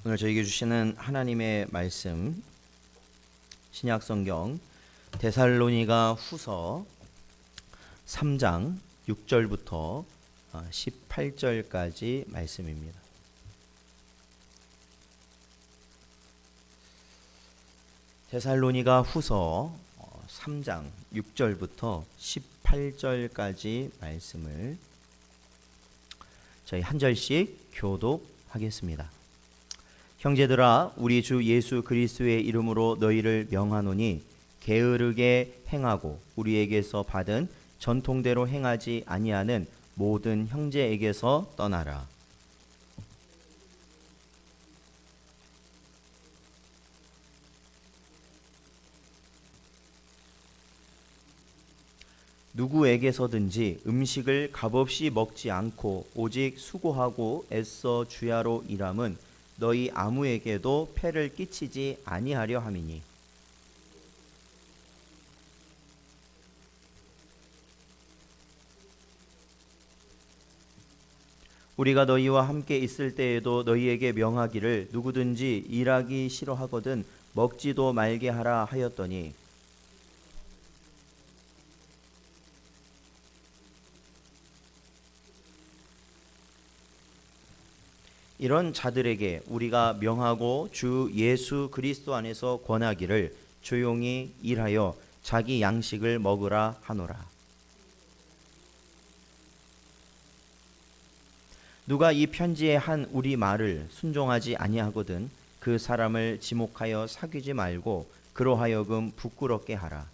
오늘 저에게 주시는 하나님의 말씀, 신약성경 데살로니가 후서 3장 6절부터 18절까지 말씀입니다. 데살로니가 후서 3장 6절부터 18절까지 말씀을 저희 한 절씩 교독하겠습니다. 형제들아, 우리 주 예수 그리스도의 이름으로 너희를 명하노니 게으르게 행하고 우리에게서 받은 전통대로 행하지 아니하는 모든 형제에게서 떠나라. 누구에게서든지 음식을 값없이 먹지 않고 오직 수고하고 애써 주야로 일함은 너희 아무에게도 폐를 끼치지 아니하려 함이니, 우리가 너희와 함께 있을 때에도 너희에게 명하기를 누구든지 일하기 싫어하거든 먹지도 말게 하라 하였더니, 이런 자들에게 우리가 명하고 주 예수 그리스도 안에서 권하기를 조용히 일하여 자기 양식을 먹으라 하노라. 누가 이 편지에 한 우리 말을 순종하지 아니하거든 그 사람을 지목하여 사귀지 말고 그로 하여금 부끄럽게 하라.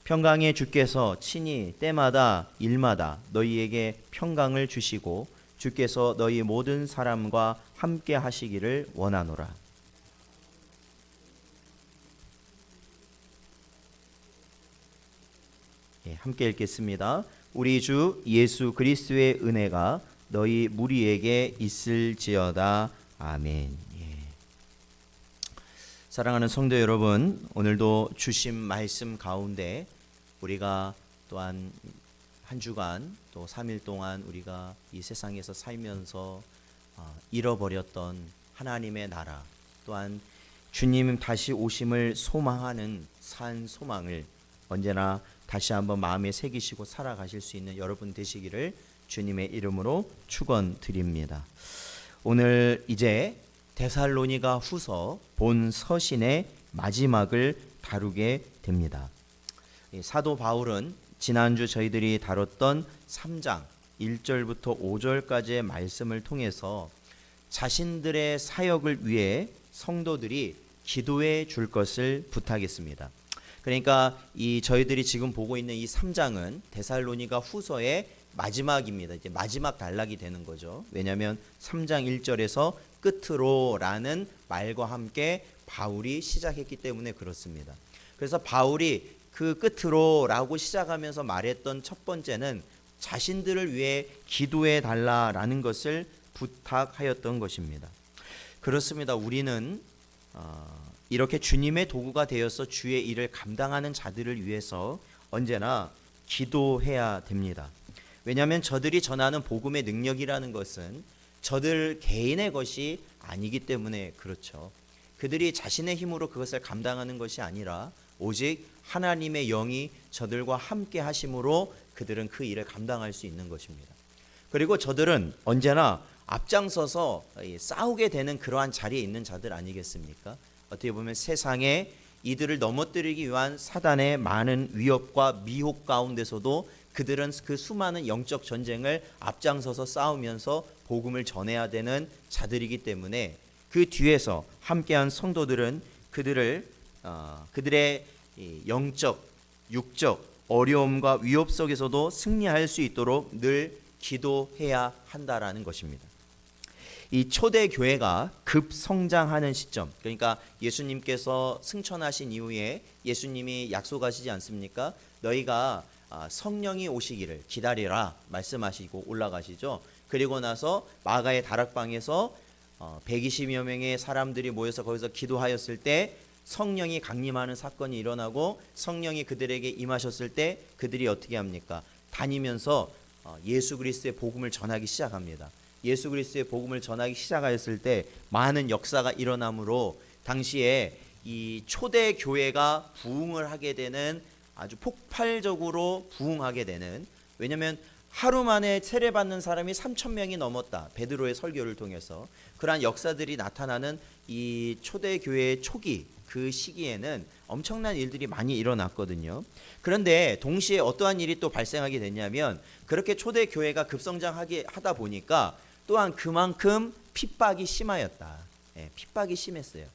평강의 주께서 친히 때마다 일마다 너희에게 평강을 주시고 주께서 너희 모든 사람과 함께 하시기를 원하노라. 함께 읽겠습니다. 우리 주 예수 그리스도의 은혜가 너희 무리에게 있을지어다. 아멘. 사랑하는 성도 여러분, 오늘도 주신 말씀 가운데 우리가 또한 한 주간 또 3일 동안 우리가 이 세상에서 살면서 잃어버렸던 하나님의 나라, 또한 주님 다시 오심을 소망하는 산 소망을 언제나 다시 한번 마음에 새기시고 살아가실 수 있는 여러분 되시기를 주님의 이름으로 축원드립니다. 오늘 이제 데살로니가 후서 본 서신의 마지막을 다루게 됩니다. 사도 바울은 지난주 저희들이 다뤘던 3장 1절부터 5절까지의 말씀을 통해서 자신들의 사역을 위해 성도들이 기도해 줄 것을 부탁했습니다. 그러니까 이 저희들이 지금 보고 있는 이 3장은 데살로니가 후서의 마지막입니다. 이제 마지막 단락이 되는 거죠. 왜냐하면 3장 1절에서 끝으로라는 말과 함께 바울이 시작했기 때문에 그렇습니다. 그래서 바울이 그 끝으로라고 시작하면서 말했던 첫 번째는 자신들을 위해 기도해 달라라는 것을 부탁하였던 것입니다. 그렇습니다. 우리는 이렇게 주님의 도구가 되어서 주의 일을 감당하는 자들을 위해서 언제나 기도해야 됩니다. 왜냐하면 저들이 전하는 복음의 능력이라는 것은 저들 개인의 것이 아니기 때문에 그렇죠. 그들이 자신의 힘으로 그것을 감당하는 것이 아니라 오직 하나님의 영이 저들과 함께 하심으로 그들은 그 일을 감당할 수 있는 것입니다. 그리고 저들은 언제나 앞장서서 싸우게 되는 그러한 자리에 있는 자들 아니겠습니까? 어떻게 보면 세상에 이들을 넘어뜨리기 위한 사단의 많은 위협과 미혹 가운데서도 그들은 그 수많은 영적 전쟁을 앞장서서 싸우면서 복음을 전해야 되는 자들이기 때문에 그 뒤에서 함께한 성도들은 그들의 영적, 육적 어려움과 위협 속에서도 승리할 수 있도록 늘 기도해야 한다라는 것입니다. 이 초대 교회가 급성장하는 시점, 그러니까 예수님께서 승천하신 이후에 예수님이 약속하시지 않습니까? 너희가 성령이 오시기를 기다리라 말씀하시고 올라가시죠. 그리고 나서 마가의 다락방에서 120여 명의 사람들이 모여서 거기서 기도하였을 때 성령이 강림하는 사건이 일어나고 성령이 그들에게 임하셨을 때 그들이 어떻게 합니까? 다니면서 예수 그리스도의 복음을 전하기 시작합니다. 예수 그리스도의 복음을 전하기 시작하였을 때 많은 역사가 일어나므로 당시에 이 초대 교회가 부흥을 하게 되는, 아주 폭발적으로 부흥하게 되는, 왜냐하면 하루 만에 세례받는 사람이 3,000명이 넘었다. 베드로의 설교를 통해서 그러한 역사들이 나타나는 이 초대교회의 초기, 그 시기에는 엄청난 일들이 많이 일어났거든요. 그런데 동시에 어떠한 일이 또 발생하게 됐냐면, 그렇게 초대교회가 급성장하게 하다 보니까 또한 그만큼 핍박이 심하였다. 핍박이 심했어요.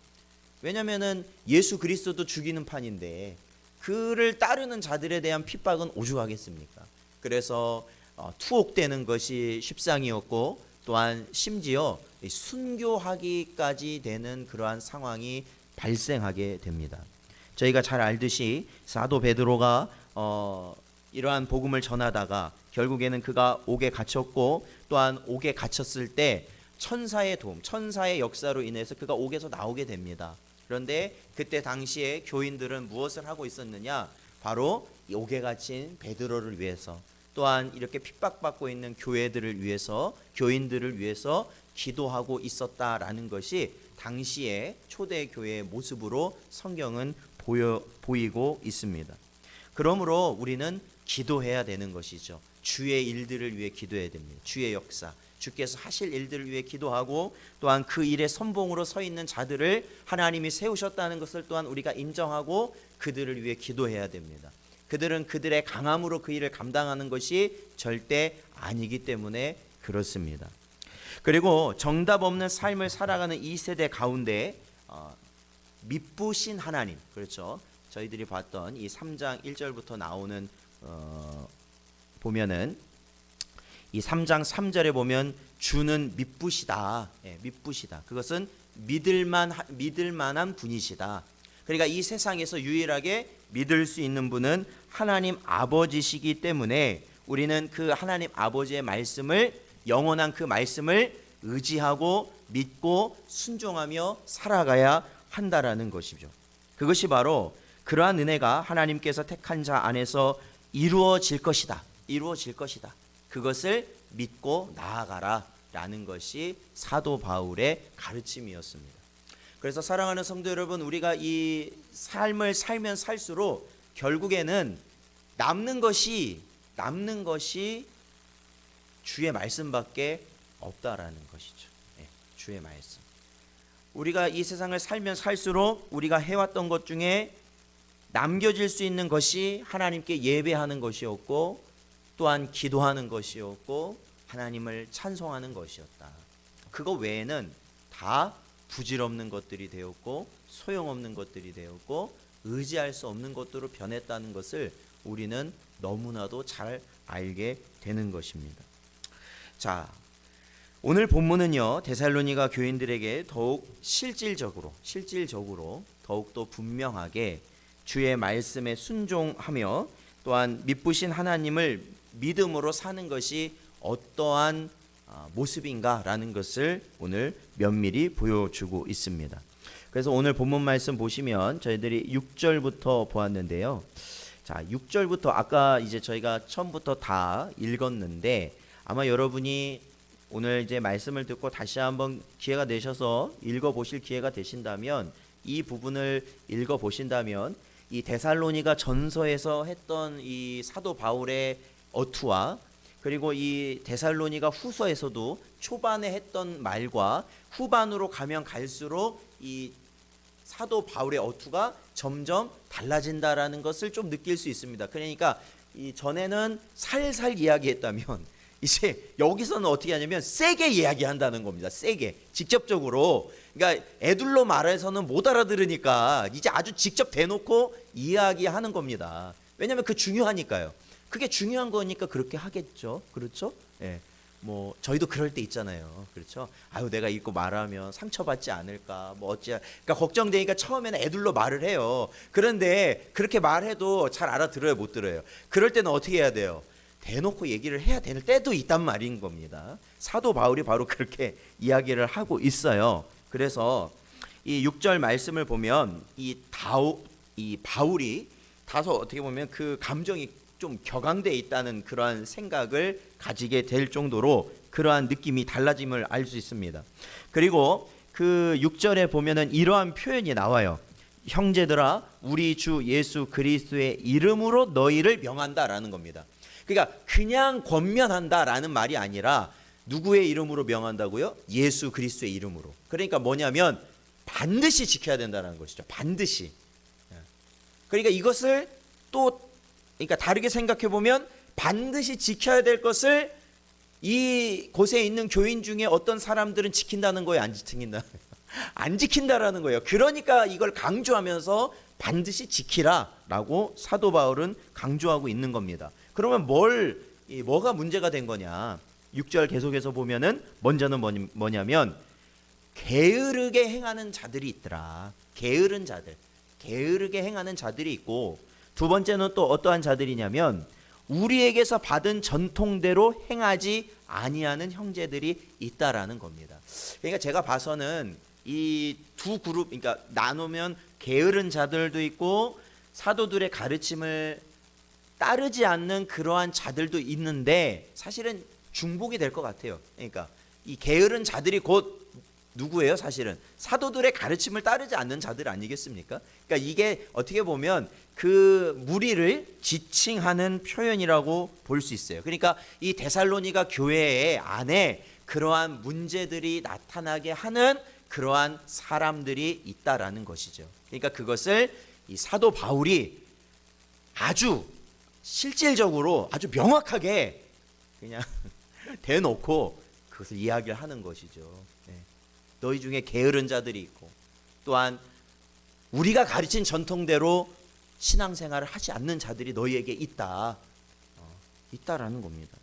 왜냐하면 예수 그리스도도 죽이는 판인데 그를 따르는 자들에 대한 핍박은 오죽하겠습니까? 그래서 투옥되는 것이 십상이었고, 또한 심지어 순교하기까지 되는 그러한 상황이 발생하게 됩니다. 저희가 잘 알듯이 사도 베드로가 이러한 복음을 전하다가 결국에는 그가 옥에 갇혔고, 또한 옥에 갇혔을 때 천사의 도움, 천사의 역사로 인해서 그가 옥에서 나오게 됩니다. 그런데 그때 당시에 교인들은 무엇을 하고 있었느냐? 바로 이 옥에 갇힌 베드로를 위해서, 또한 이렇게 핍박받고 있는 교회들을 위해서, 교인들을 위해서 기도하고 있었다라는 것이 당시의 초대교회의 모습으로 성경은 보이고 있습니다. 그러므로 우리는 기도해야 되는 것이죠. 주의 일들을 위해 기도해야 됩니다. 주의 역사, 주께서 하실 일들을 위해 기도하고, 또한 그 일의 선봉으로 서 있는 자들을 하나님이 세우셨다는 것을 또한 우리가 인정하고 그들을 위해 기도해야 됩니다. 그들은 그들의 강함으로 그 일을 감당하는 것이 절대 아니기 때문에 그렇습니다. 그리고 정답 없는 삶을 살아가는 이 세대 가운데 미쁘신 하나님, 그렇죠? 저희들이 봤던 이 3장 1절부터 나오는 보면은 이 3장 3절에 보면 주는 미쁘시다. 미쁘시다. 그것은 믿을 만한 분이시다. 그러니까 이 세상에서 유일하게 믿을 수 있는 분은 하나님 아버지시기 때문에 우리는 그 하나님 아버지의 말씀을, 영원한 그 말씀을 의지하고 믿고 순종하며 살아가야 한다라는 것이죠. 그것이 바로 그러한 은혜가 하나님께서 택한 자 안에서 이루어질 것이다. 이루어질 것이다. 그것을 믿고 나아가라 라는 것이 사도 바울의 가르침이었습니다. 그래서 사랑하는 성도 여러분, 우리가 이 삶을 살면 살수록 결국에는 남는 것이 주의 말씀밖에 없다라는 것이죠. 주의 말씀. 우리가 이 세상을 살면 살수록 우리가 해왔던 것 중에 남겨질 수 있는 것이 하나님께 예배하는 것이었고, 또한 기도하는 것이었고, 하나님을 찬송하는 것이었다. 그거 외에는 다 부질없는 것들이 되었고, 소용없는 것들이 되었고, 의지할 수 없는 것들로 변했다는 것을 우리는 너무나도 잘 알게 되는 것입니다. 자, 오늘 본문은요, 데살로니가 교인들에게 더욱 실질적으로 더욱더 분명하게 주의 말씀에 순종하며, 또한 미쁘신 하나님을 믿음으로 사는 것이 어떠한 모습인가라는 것을 오늘 면밀히 보여주고 있습니다. 그래서 오늘 본문 말씀 보시면 저희들이 6절부터 보았는데요. 자, 6절부터 아까 이제 저희가 처음부터 다 읽었는데, 아마 여러분이 오늘 이제 말씀을 듣고 다시 한번 기회가 되셔서 읽어보실 기회가 되신다면, 이 부분을 읽어보신다면 이 데살로니가 전서에서 했던 이 사도 바울의 어투와, 그리고 이 데살로니가 후서에서도 초반에 했던 말과 후반으로 가면 갈수록 이 사도 바울의 어투가 점점 달라진다라는 것을 좀 느낄 수 있습니다. 그러니까 이 전에는 살살 이야기했다면 이제 여기서는 어떻게 하냐면 세게 이야기한다는 겁니다. 세게, 직접적으로. 그러니까 애들로 말해서는 못 알아들으니까 이제 아주 직접 대놓고 이야기하는 겁니다. 왜냐하면 그 중요하니까요. 그게 중요한 거니까 그렇게 하겠죠. 그렇죠? 예. 뭐 저희도 그럴 때 있잖아요. 그렇죠? 아유, 내가 읽고 말하면 상처받지 않을까, 뭐 어찌, 그러니까 걱정되니까 처음에는 애들로 말을 해요. 그런데 그렇게 말해도 잘 알아들어요, 못 들어요? 그럴 때는 어떻게 해야 돼요? 대놓고 얘기를 해야 될 때도 있단 말인 겁니다. 사도 바울이 바로 그렇게 이야기를 하고 있어요. 그래서 이 6절 말씀을 보면 이 바울이 다소 어떻게 보면 그 감정이 좀 격앙돼 있다는 그러한 생각을 가지게 될 정도로 그러한 느낌이 달라짐을 알 수 있습니다. 그리고 그 6절에 보면은 이러한 표현이 나와요. 형제들아 우리 주 예수 그리스도의 이름으로 너희를 명한다라는 겁니다. 그러니까 그냥 권면한다라는 말이 아니라 누구의 이름으로 명한다고요? 예수 그리스도의 이름으로. 그러니까 뭐냐면 반드시 지켜야 된다는 것이죠. 반드시. 그러니까 이것을 또 그러니까 다르게 생각해 보면 반드시 지켜야 될 것을 이 곳에 있는 교인 중에 어떤 사람들은 지킨다는 거예요, 안 지킨다? 안 지킨다라는 거예요. 그러니까 이걸 강조하면서 반드시 지키라라고 사도 바울은 강조하고 있는 겁니다. 그러면 뭐가 문제가 된 거냐? 6절 계속해서 보면은 먼저는 뭐냐면 게으르게 행하는 자들이 있더라. 게으르게 행하는 자들이 있고, 두 번째는 또 어떠한 자들이냐면 우리에게서 받은 전통대로 행하지 아니하는 형제들이 있다라는 겁니다. 그러니까 제가 봐서는 이 두 그룹, 그러니까 나누면 게으른 자들도 있고 사도들의 가르침을 따르지 않는 그러한 자들도 있는데 사실은 중복이 될 것 같아요. 그러니까 이 게으른 자들이 곧 누구예요? 사실은 사도들의 가르침을 따르지 않는 자들 아니겠습니까? 그러니까 이게 어떻게 보면 그 무리를 지칭하는 표현이라고 볼 수 있어요. 그러니까 이 데살로니가 교회 안에 그러한 문제들이 나타나게 하는 그러한 사람들이 있다라는 것이죠. 그러니까 그것을 이 사도 바울이 아주 실질적으로 아주 명확하게 그냥 대놓고 그것을 이야기를 하는 것이죠. 네. 너희 중에 게으른 자들이 있고 또한 우리가 가르친 전통대로 신앙생활을 하지 않는 자들이 너희에게 있다라는 겁니다.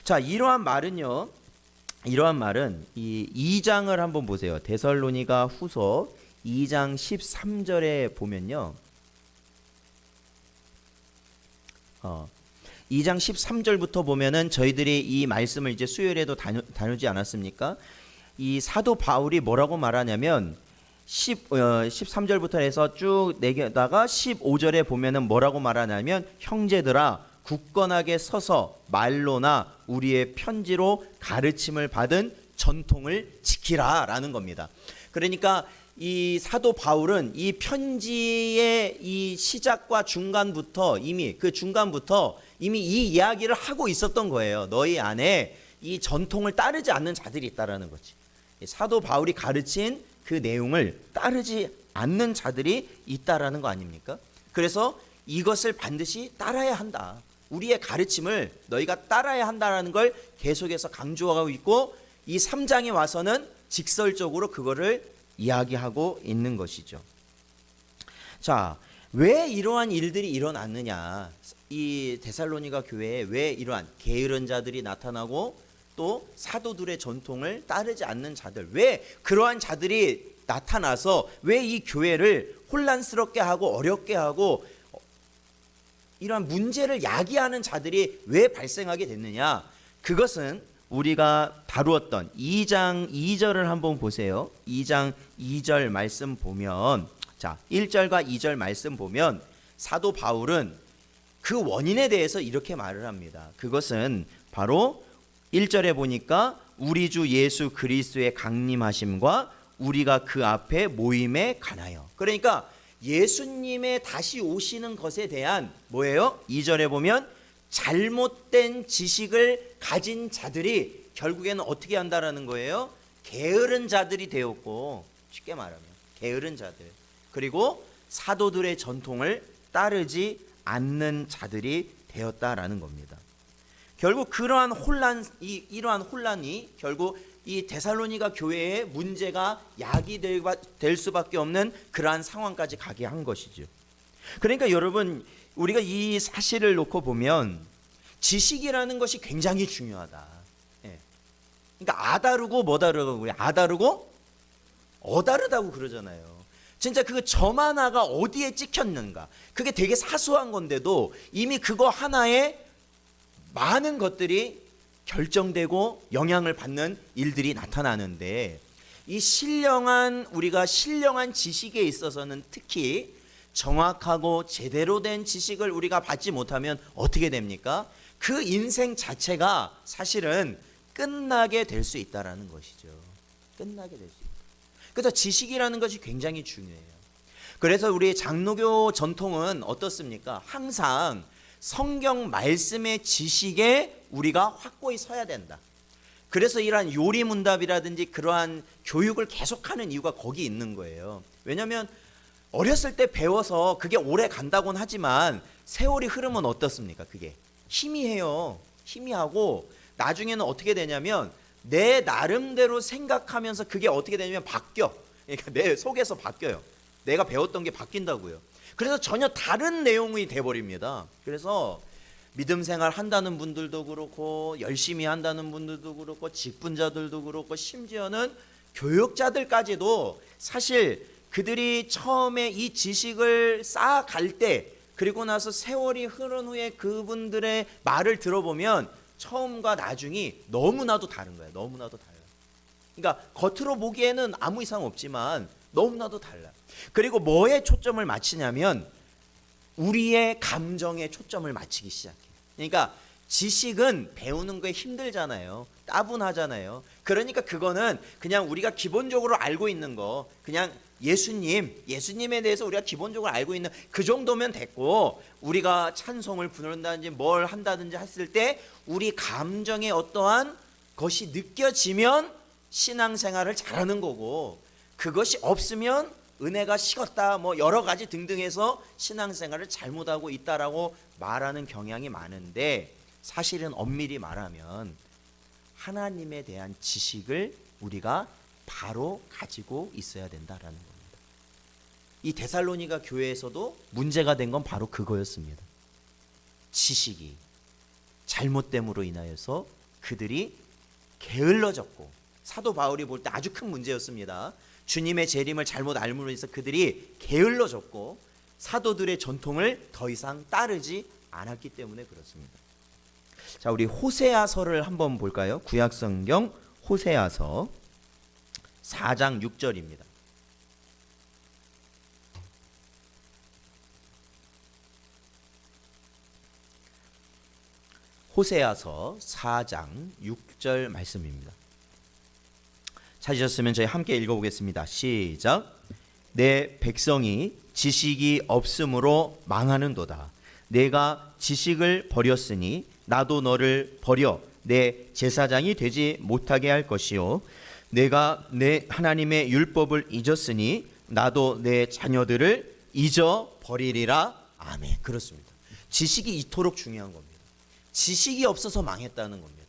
자, 이러한 말은 이 2장을 한번 보세요. 데살로니가 후서 2장 13절에 보면요. 2장 13절부터 보면은 저희들이 이 말씀을 이제 수요일에도 다루지 않았습니까? 이 사도 바울이 뭐라고 말하냐면 13절부터 해서 쭉 내다가 15절에 보면은 뭐라고 말하냐면 형제들아 굳건하게 서서 말로나 우리의 편지로 가르침을 받은 전통을 지키라라는 겁니다. 그러니까 이 사도 바울은 이 편지의 이 시작과 중간부터 이미 이 이야기를 하고 있었던 거예요. 너희 안에 이 전통을 따르지 않는 자들이 있다라는 거지. 사도 바울이 가르친 그 내용을 따르지 않는 자들이 있다라는 거 아닙니까? 그래서 이것을 반드시 따라야 한다. 우리의 가르침을 너희가 따라야 한다라는 걸 계속해서 강조하고 있고 이 3장에 와서는 직설적으로 그거를 이야기하고 있는 것이죠. 자, 왜 이러한 일들이 일어났느냐? 이 데살로니가 교회에 왜 이러한 게으른 자들이 나타나고 또 사도들의 전통을 따르지 않는 자들, 왜 그러한 자들이 나타나서 왜 이 교회를 혼란스럽게 하고 어렵게 하고 이러한 문제를 야기하는 자들이 왜 발생하게 됐느냐? 그것은 우리가 다루었던 2장 2절을 한번 보세요. 2장 2절 말씀 보면, 자, 1절과 2절 말씀 보면 사도 바울은 그 원인에 대해서 이렇게 말을 합니다. 그것은 바로 1절에 보니까 우리 주 예수 그리스도의 강림하심과 우리가 그 앞에 모임에 관하여. 그러니까 예수님의 다시 오시는 것에 대한 뭐예요? 2절에 보면 잘못된 지식을 가진 자들이 결국에는 어떻게 한다라는 거예요? 게으른 자들이 되었고, 쉽게 말하면 게으른 자들, 그리고 사도들의 전통을 따르지 않는 자들이 되었다라는 겁니다. 결국 그러한 이러한 혼란이 결국 이 데살로니가 교회의 문제가 야기될 수밖에 없는 그러한 상황까지 가게 한 것이죠. 그러니까 여러분, 우리가 이 사실을 놓고 보면 지식이라는 것이 굉장히 중요하다. 예. 그러니까 아다르고 뭐다르고 우리 아다르고 어다르다고 그러잖아요. 진짜 그 점 하나가 어디에 찍혔는가, 그게 되게 사소한 건데도 이미 그거 하나에 많은 것들이 결정되고 영향을 받는 일들이 나타나는데, 이 우리가 신령한 지식에 있어서는 특히 정확하고 제대로 된 지식을 우리가 받지 못하면 어떻게 됩니까? 그 인생 자체가 사실은 끝나게 될 수 있다라는 것이죠. 끝나게 될 수 있다. 그래서 지식이라는 것이 굉장히 중요해요. 그래서 우리 장로교 전통은 어떻습니까? 항상 성경 말씀의 지식에 우리가 확고히 서야 된다. 그래서 이러한 요리문답이라든지 그러한 교육을 계속하는 이유가 거기 있는 거예요. 왜냐하면 어렸을 때 배워서 그게 오래 간다고는 하지만 세월이 흐르면 어떻습니까? 그게 희미해요. 희미하고 나중에는 어떻게 되냐면 내 나름대로 생각하면서 그게 어떻게 되냐면 바뀌어. 그러니까 내 속에서 바뀌어요. 내가 배웠던 게 바뀐다고요. 그래서 전혀 다른 내용이 돼버립니다. 그래서 믿음 생활 한다는 분들도 그렇고 열심히 한다는 분들도 그렇고 직분자들도 그렇고 심지어는 교육자들까지도 사실 그들이 처음에 이 지식을 쌓아갈 때 그리고 나서 세월이 흐른 후에 그분들의 말을 들어보면 처음과 나중이 너무나도 다른 거예요. 너무나도 달라요. 그러니까 겉으로 보기에는 아무 이상 없지만 너무나도 달라요. 그리고 뭐에 초점을 맞추냐면 우리의 감정에 초점을 맞추기 시작해요. 그러니까 지식은 배우는 게 힘들잖아요. 따분하잖아요. 그러니까 그거는 그냥 우리가 기본적으로 알고 있는 거, 그냥 예수님에 대해서 우리가 기본적으로 알고 있는 그 정도면 됐고, 우리가 찬송을 부른다든지 뭘 한다든지 했을 때 우리 감정에 어떠한 것이 느껴지면 신앙생활을 잘하는 거고, 그것이 없으면 은혜가 식었다 뭐 여러 가지 등등해서 신앙생활을 잘못하고 있다라고 말하는 경향이 많은데, 사실은 엄밀히 말하면 하나님에 대한 지식을 우리가 바로 가지고 있어야 된다라는 겁니다. 이 데살로니가 교회에서도 문제가 된 건 바로 그거였습니다. 지식이 잘못됨으로 인하여서 그들이 게을러졌고, 사도 바울이 볼 때 아주 큰 문제였습니다. 주님의 재림을 잘못 알므로 인해서 그들이 게을러졌고 사도들의 전통을 더 이상 따르지 않았기 때문에 그렇습니다. 자, 우리 호세아서를 한번 볼까요? 구약성경 호세아서 4장 6절입니다. 호세아서 4장 6절 말씀입니다. 찾으셨으면 저희 함께 읽어보겠습니다. 시작. 내 백성이 지식이 없으므로 망하는도다. 내가 지식을 버렸으니 나도 너를 버려 내 제사장이 되지 못하게 할 것이요, 내가 내 하나님의 율법을 잊었으니 나도 내 자녀들을 잊어버리리라. 아멘. 그렇습니다. 지식이 이토록 중요한 겁니다. 지식이 없어서 망했다는 겁니다.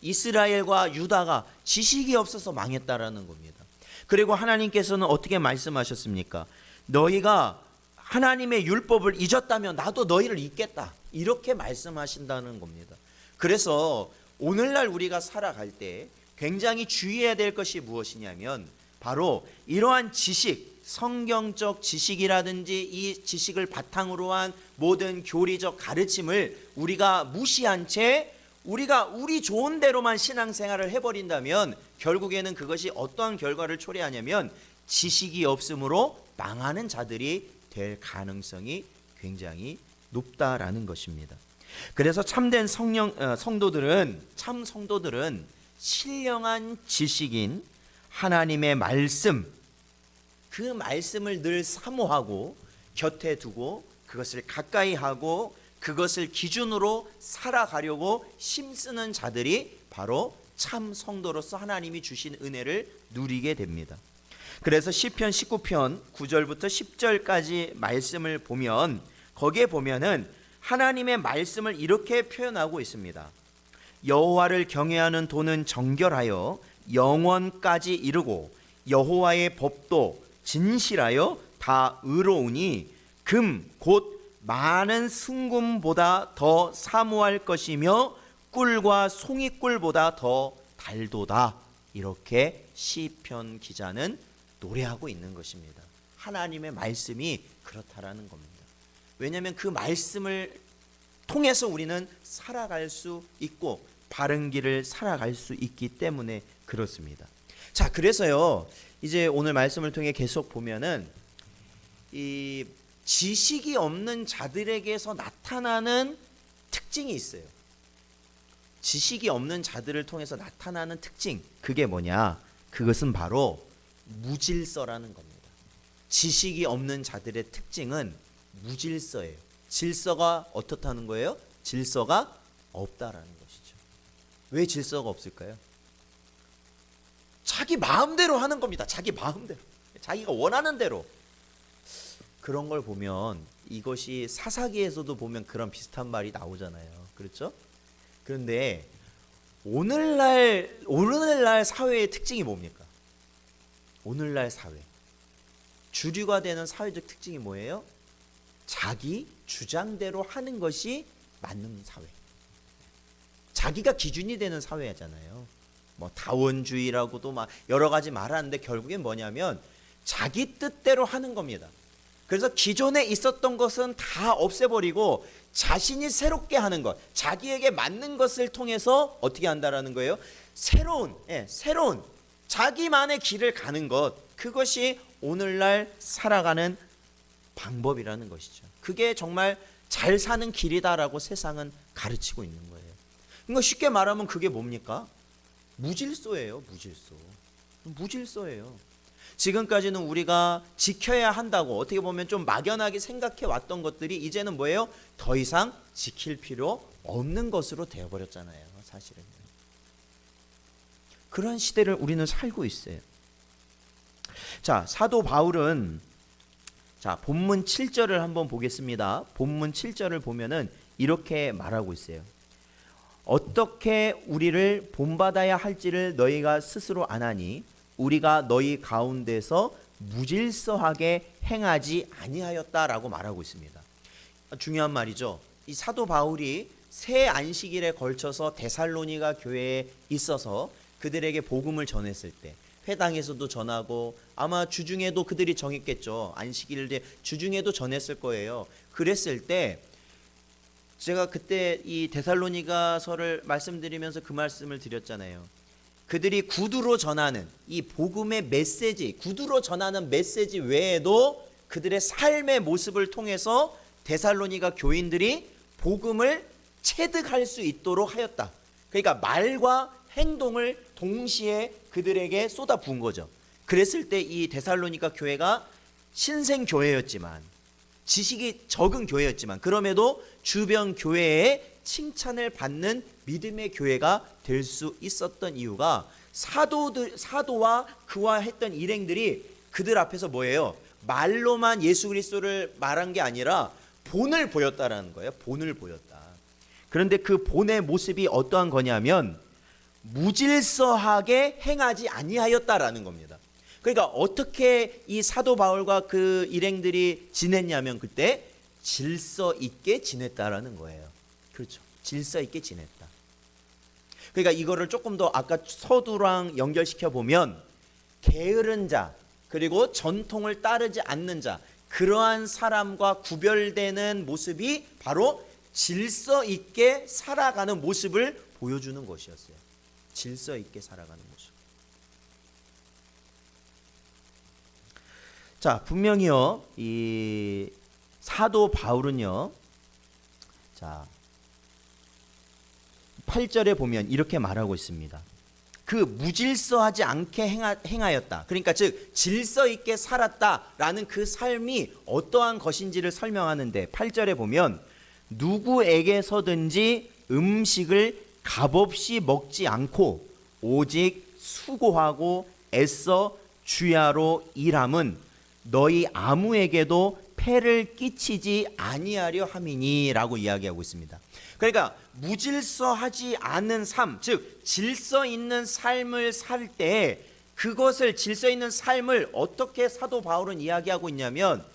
이스라엘과 유다가 지식이 없어서 망했다라는 겁니다. 그리고 하나님께서는 어떻게 말씀하셨습니까? 너희가 하나님의 율법을 잊었다면 나도 너희를 잊겠다, 이렇게 말씀하신다는 겁니다. 그래서 오늘날 우리가 살아갈 때 굉장히 주의해야 될 것이 무엇이냐면 바로 이러한 지식, 성경적 지식이라든지 이 지식을 바탕으로 한 모든 교리적 가르침을 우리가 무시한 채 우리가 우리 좋은 대로만 신앙생활을 해버린다면 결국에는 그것이 어떠한 결과를 초래하냐면 지식이 없으므로 망하는 자들이 될 가능성이 굉장히 높다라는 것입니다. 그래서 참된 성도들은 신령한 지식인 하나님의 말씀, 그 말씀을 늘 사모하고 곁에 두고 그것을 가까이 하고 그것을 기준으로 살아가려고 힘쓰는 자들이 바로 참 성도로서 하나님이 주신 은혜를 누리게 됩니다. 그래서 시편 19편 9절부터 10절까지 말씀을 보면 거기에 보면은 하나님의 말씀을 이렇게 표현하고 있습니다. 여호와를 경외하는 도는 정결하여 영원까지 이르고 여호와의 법도 진실하여 다 의로우니 금 곧 많은 순금보다 더 사모할 것이며 꿀과 송이꿀보다 더 달도다. 이렇게 시편 기자는 노래하고 있는 것입니다. 하나님의 말씀이 그렇다라는 겁니다. 왜냐하면 그 말씀을 통해서 우리는 살아갈 수 있고 바른 길을 살아갈 수 있기 때문에 그렇습니다. 자, 그래서요 이제 오늘 말씀을 통해 계속 보면은 이 지식이 없는 자들에게서 나타나는 특징이 있어요. 지식이 없는 자들을 통해서 나타나는 특징, 그게 뭐냐? 그것은 바로 무질서라는 겁니다. 지식이 없는 자들의 특징은 무질서예요. 질서가 어떻다는 거예요? 질서가 없다라는 것이죠. 왜 질서가 없을까요? 자기 마음대로 하는 겁니다. 자기 마음대로, 자기가 원하는 대로. 그런 걸 보면 이것이 사사기에서도 보면 그런 비슷한 말이 나오잖아요. 그렇죠? 그런데 오늘날 사회의 특징이 뭡니까? 오늘날 사회, 주류가 되는 사회적 특징이 뭐예요? 자기 주장대로 하는 것이 맞는 사회. 자기가 기준이 되는 사회잖아요. 뭐 다원주의라고도 막 여러 가지 말하는데 결국엔 뭐냐면 자기 뜻대로 하는 겁니다. 그래서 기존에 있었던 것은 다 없애버리고 자신이 새롭게 하는 것, 자기에게 맞는 것을 통해서 어떻게 한다라는 거예요? 새로운 자기만의 길을 가는 것, 그것이 오늘날 살아가는 방법이라는 것이죠. 그게 정말 잘 사는 길이다라고 세상은 가르치고 있는 거예요. 그러니까 쉽게 말하면 그게 뭡니까? 무질서예요. 무질서예요. 지금까지는 우리가 지켜야 한다고 어떻게 보면 좀 막연하게 생각해 왔던 것들이 이제는 뭐예요? 더 이상 지킬 필요 없는 것으로 되어버렸잖아요. 사실은. 그런 시대를 우리는 살고 있어요. 자, 사도 바울은 본문 7절을 한번 보겠습니다. 본문 7절을 보면은 이렇게 말하고 있어요. 어떻게 우리를 본받아야 할지를 너희가 스스로 아나니 우리가 너희 가운데서 무질서하게 행하지 아니하였다라고 말하고 있습니다. 중요한 말이죠. 이 사도 바울이 새 안식일에 걸쳐서 데살로니가 교회에 있어서 그들에게 복음을 전했을 때 회당에서도 전하고 아마 주중에도 그들이 정했겠죠. 안식일 주중에도 전했을 거예요. 그랬을 때 제가 그때 이 데살로니가서를 말씀드리면서 그 말씀을 드렸잖아요. 그들이 구두로 전하는 이 복음의 메시지, 구두로 전하는 메시지 외에도 그들의 삶의 모습을 통해서 데살로니가 교인들이 복음을 체득할 수 있도록 하였다. 그러니까 말과 행동을 동시에 그들에게 쏟아부은 거죠. 그랬을 때 이 데살로니가 교회가 신생 교회였지만, 지식이 적은 교회였지만 그럼에도 주변 교회에 칭찬을 받는 믿음의 교회가 될 수 있었던 이유가 사도와 그와 했던 일행들이 그들 앞에서 뭐예요? 말로만 예수 그리스도를 말한 게 아니라 본을 보였다라는 거예요. 본을 보였다. 그런데 그 본의 모습이 어떠한 거냐면 무질서하게 행하지 아니하였다라는 겁니다. 그러니까 어떻게 이 사도 바울과 그 일행들이 지냈냐면 그때 질서 있게 지냈다라는 거예요. 그렇죠. 질서 있게 지냈다. 그러니까 이거를 조금 더 아까 서두랑 연결시켜 보면 게으른 자 그리고 전통을 따르지 않는 자, 그러한 사람과 구별되는 모습이 바로 질서 있게 살아가는 모습을 보여주는 것이었어요. 질서 있게 살아가는 모습. 자, 분명히요, 이 사도 바울은요, 자, 8절에 보면 이렇게 말하고 있습니다. 그 무질서하지 않게 행하였다. 그러니까 즉 질서 있게 살았다라는 그 삶이 어떠한 것인지를 설명하는데 8절에 보면 누구에게서든지 음식을 값없이 먹지 않고 오직 수고하고 애써 주야로 일함은 너희 아무에게도 폐를 끼치지 아니하려 함이니라고 이야기하고 있습니다. 그러니까 무질서하지 않은 삶, 즉 질서 있는 삶을 살 때 그것을 질서 있는 삶을 어떻게 사도 바울은 이야기하고 있냐면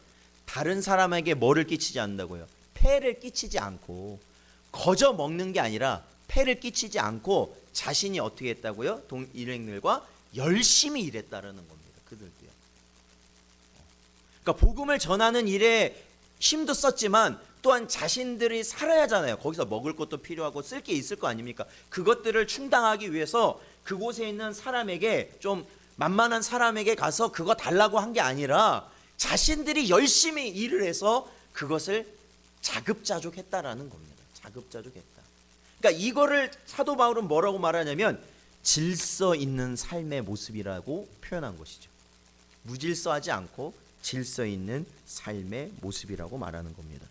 다른 사람에게 뭐를 끼치지 않는다고요? 폐를 끼치지 않고 거저 먹는 게 아니라 폐를 끼치지 않고 자신이 어떻게 했다고요? 일행들과 열심히 일했다라는 겁니다. 그들도요. 그러니까 복음을 전하는 일에 힘도 썼지만 또한 자신들이 살아야 하잖아요. 거기서 먹을 것도 필요하고 쓸 게 있을 거 아닙니까? 그것들을 충당하기 위해서 그곳에 있는 사람에게 좀 만만한 사람에게 가서 그거 달라고 한 게 아니라 자신들이 열심히 일을 해서 그것을 자급자족했다라는 겁니다. 자급자족했다. 그러니까 이거를 사도 바울은 뭐라고 말하냐면 질서 있는 삶의 모습이라고 표현한 것이죠. 무질서하지 않고 질서 있는 삶의 모습이라고 말하는 겁니다.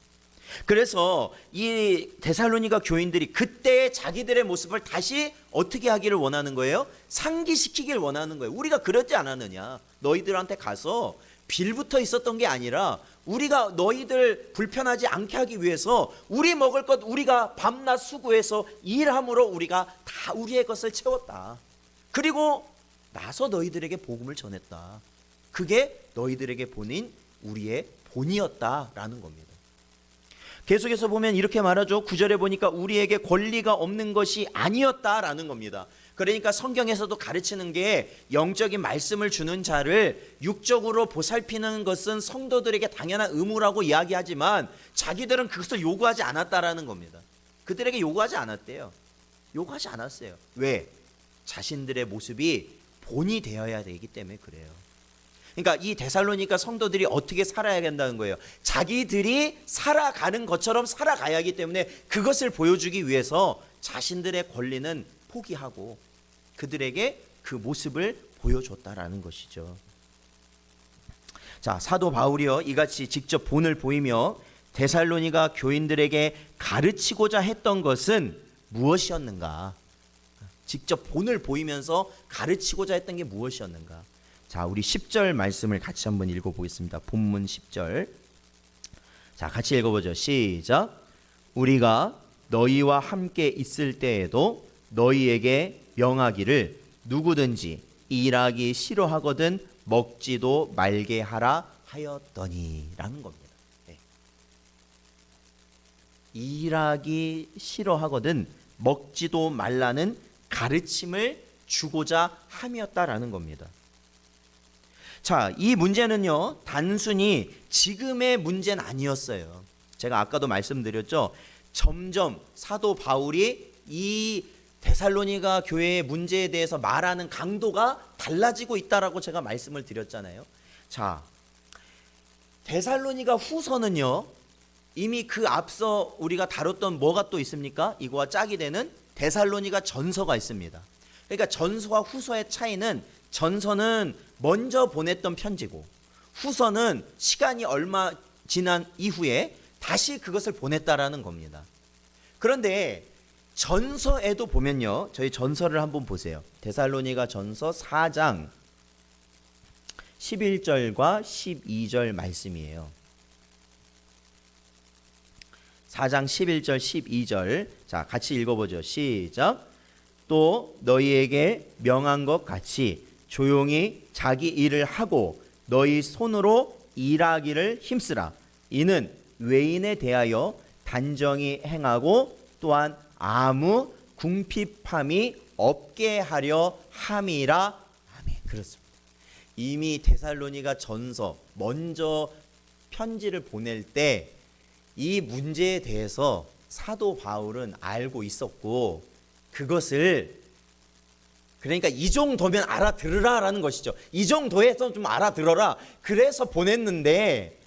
그래서 이 데살로니가 교인들이 그때의 자기들의 모습을 다시 어떻게 하기를 원하는 거예요? 상기시키길 원하는 거예요. 우리가 그러지 않았느냐? 너희들한테 가서 빌붙어 있었던 게 아니라 우리가 너희들 불편하지 않게 하기 위해서 우리 먹을 것 우리가 밤낮 수고해서 일함으로 우리가 다 우리의 것을 채웠다. 그리고 나서 너희들에게 복음을 전했다. 그게 너희들에게 보낸 우리의 본이었다라는 겁니다. 계속해서 보면 이렇게 말하죠. 9절에 보니까 우리에게 권리가 없는 것이 아니었다라는 겁니다. 그러니까 성경에서도 가르치는 게 영적인 말씀을 주는 자를 육적으로 보살피는 것은 성도들에게 당연한 의무라고 이야기하지만 자기들은 그것을 요구하지 않았다라는 겁니다. 그들에게 요구하지 않았대요. 요구하지 않았어요. 왜? 자신들의 모습이 본이 되어야 되기 때문에 그래요. 그러니까 이 데살로니가 성도들이 어떻게 살아야 된다는 거예요. 자기들이 살아가는 것처럼 살아가야 하기 때문에 그것을 보여주기 위해서 자신들의 권리는 포기하고 그들에게 그 모습을 보여줬다라는 것이죠. 자, 사도 바울이요 이같이 직접 본을 보이며 데살로니가 교인들에게 가르치고자 했던 것은 무엇이었는가? 직접 본을 보이면서 가르치고자 했던 게 무엇이었는가? 자, 우리 10절 말씀을 같이 한번 읽어보겠습니다. 본문 10절. 자, 같이 읽어보죠. 시작. 우리가 너희와 함께 있을 때에도 너희에게 명하기를 누구든지 일하기 싫어하거든 먹지도 말게 하라 하였더니 라는 겁니다. 네. 일하기 싫어하거든 먹지도 말라는 가르침을 주고자 함이었다라는 겁니다. 자, 이 문제는요 단순히 지금의 문제는 아니었어요. 제가 아까도 말씀드렸죠. 점점 사도 바울이 이 데살로니가 교회의 문제에 대해서 말하는 강도가 달라지고 있다라고 제가 말씀을 드렸잖아요. 자, 데살로니가 후서는요 이미 그 앞서 우리가 다뤘던 뭐가 또 있습니까? 이거와 짝이 되는 데살로니가 전서가 있습니다. 그러니까 전서와 후서의 차이는 전서는 먼저 보냈던 편지고 후서는 시간이 얼마 지난 이후에 다시 그것을 보냈다라는 겁니다. 그런데 전서에도 보면요, 저희 전서를 한번 보세요. 데살로니가 전서 4장 11절과 12절 말씀이에요. 4장 11절 12절. 자, 같이 읽어보죠. 시작. 또 너희에게 명한 것 같이 조용히 자기 일을 하고 너희 손으로 일하기를 힘쓰라. 이는 외인에 대하여 단정히 행하고 또한 아무 궁핍함이 없게 하려 함이라. 아멘. 그렇습니다. 이미 데살로니가 전서 먼저 편지를 보낼 때 이 문제에 대해서 사도 바울은 알고 있었고 그것을 그러니까 이 정도면 알아들으라라는 것이죠. 이 정도에서 좀 알아들어라. 그래서 보냈는데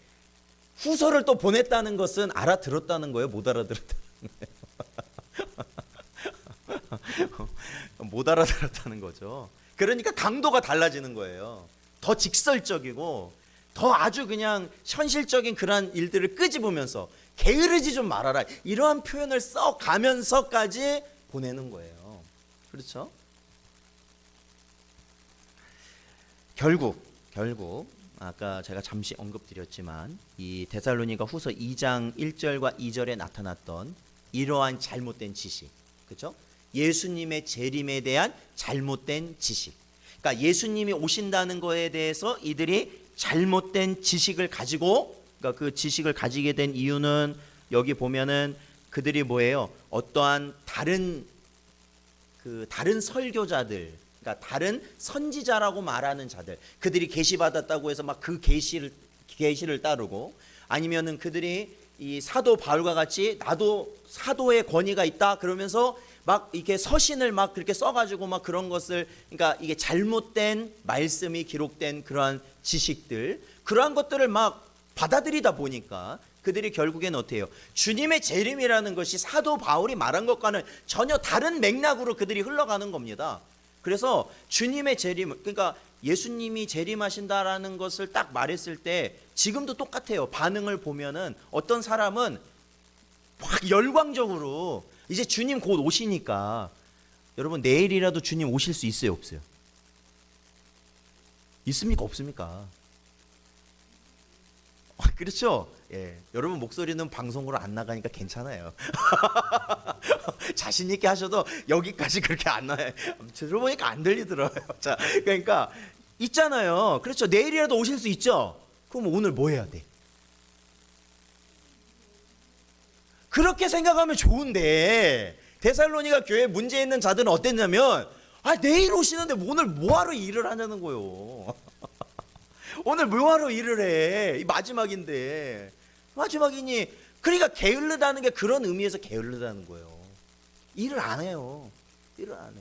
후서를 또 보냈다는 것은 알아들었다는 거예요? 못 알아들었다는 거예요? 못 알아들었다는 거죠. 그러니까 강도가 달라지는 거예요. 더 직설적이고 더 아주 그냥 현실적인 그러한 일들을 끄집으면서 게으르지 좀 말아라. 이러한 표현을 써가면서까지 보내는 거예요. 그렇죠? 결국 아까 제가 잠시 언급드렸지만 이 데살로니가 후서 2장 1절과 2절에 나타났던 이러한 잘못된 지식, 그렇죠? 예수님의 재림에 대한 잘못된 지식. 그러니까 예수님이 오신다는 거에 대해서 이들이 잘못된 지식을 가지고, 그러니까 그 지식을 가지게 된 이유는 여기 보면은 그들이 뭐예요? 어떠한 다른 설교자들, 그러니까 다른 선지자라고 말하는 자들, 그들이 계시 받았다고 해서 막 그 계시를 따르고, 아니면은 그들이 이 사도 바울과 같이 나도 사도의 권위가 있다 그러면서 막 이렇게 서신을 막 그렇게 써가지고 막 그런 것을, 그러니까 이게 잘못된 말씀이 기록된 그러한 지식들, 그러한 것들을 막 받아들이다 보니까 그들이 결국엔 어때요? 주님의 재림이라는 것이 사도 바울이 말한 것과는 전혀 다른 맥락으로 그들이 흘러가는 겁니다. 그래서 주님의 재림, 그러니까 예수님이 재림하신다라는 것을 딱 말했을 때 지금도 똑같아요. 반응을 보면은 어떤 사람은 막 열광적으로 이제 주님 곧 오시니까, 여러분 내일이라도 주님 오실 수 있어요, 없어요? 있습니까, 없습니까? 그렇죠? 예, 여러분 목소리는 방송으로 안 나가니까 괜찮아요. 자신 있게 하셔도 여기까지 그렇게 안 나요. 들어보니까 안 들리더라고요. 자, 그러니까 있잖아요. 그렇죠? 내일이라도 오실 수 있죠. 그럼 오늘 뭐 해야 돼? 그렇게 생각하면 좋은데, 데살로니가 교회 문제 있는 자들은 어땠냐면, 내일 오시는데 오늘 뭐하러 일을 하냐는 거예요. 오늘 뭐하러 일을 해? 이 마지막인데. 마지막이니. 그러니까 게을르다는 게 그런 의미에서 게을르다는 거예요. 일을 안 해요. 일을 안 해.